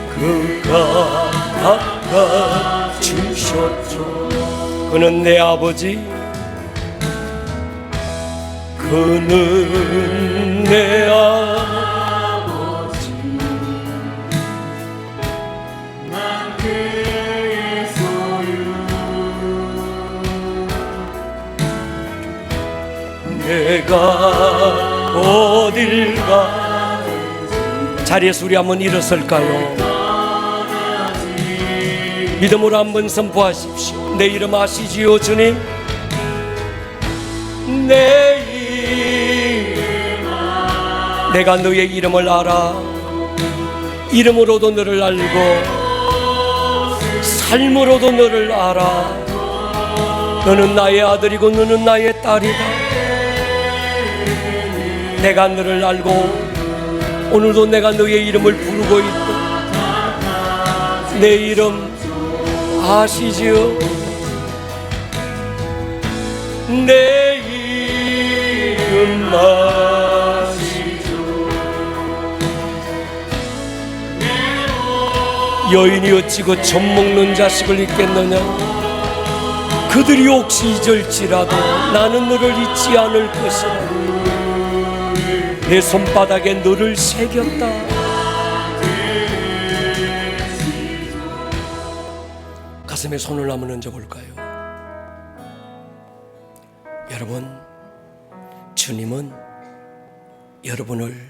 그가 닦아주셨죠. 그는 내 아버지, 그는 내 아버지, 난 그의 소유. 내가 어딜 가든지 자리에서 우리 한번 일어설까요? 믿음으로 한번 선포하십시오. 내 이름 아시지요 주님? 내 내가 너의 이름을 알아. 이름으로도 너를 알고 삶으로도 너를 알아. 너는 나의 아들이고 너는 나의 딸이다. 내가 너를 알고 오늘도 내가 너의 이름을 부르고 있다. 내 이름 아시지요? 내 이름 여인이 어찌고 젖 먹는 자식을 잊겠느냐? 그들이 혹시 잊을지라도 나는 너를 잊지 않을 것이라. 내 손바닥에 너를 새겼다. 가슴에 손을 한번 얹어볼까요? 여러분, 주님은 여러분을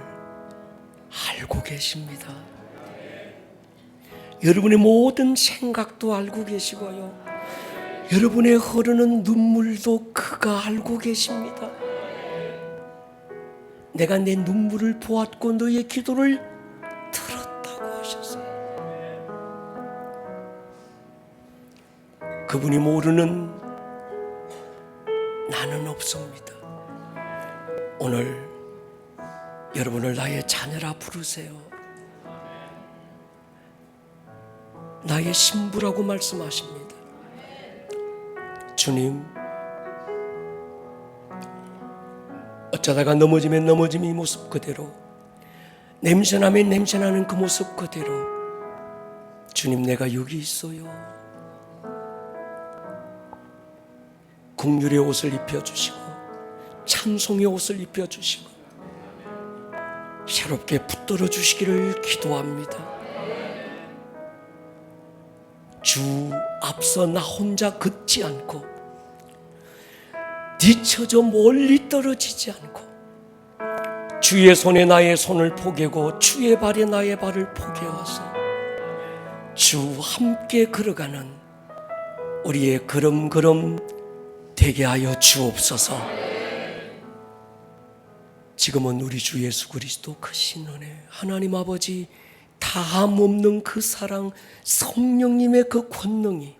알고 계십니다. 여러분의 모든 생각도 알고 계시고요, 여러분의 흐르는 눈물도 그가 알고 계십니다. 내가 내 눈물을 보았고 너의 기도를 들었다고 하셨어요. 그분이 모르는 나는 없습니다. 오늘 여러분을 나의 자녀라 부르세요. 나의 신부라고 말씀하십니다. 주님, 어쩌다가 넘어지면 넘어짐의 모습 그대로, 냄새나면 냄새나는 그 모습 그대로, 주님 내가 여기 있어요. 긍휼의 옷을 입혀주시고 찬송의 옷을 입혀주시고 새롭게 붙들어 주시기를 기도합니다. 주 앞서 나 혼자 걷지 않고 뒤처져 멀리 떨어지지 않고 주의 손에 나의 손을 포개고 주의 발에 나의 발을 포개어서 주 함께 걸어가는 우리의 걸음걸음 되게 하여 주옵소서. 지금은 우리 주 예수 그리스도 크신 은혜, 하나님 아버지 다함 없는 그 사랑, 성령님의 그 권능이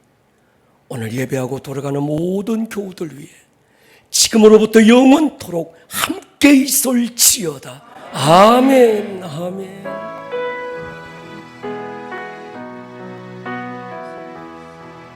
오늘 예배하고 돌아가는 모든 교우들 위해 지금으로부터 영원토록 함께 있을지어다. 아멘. 아멘.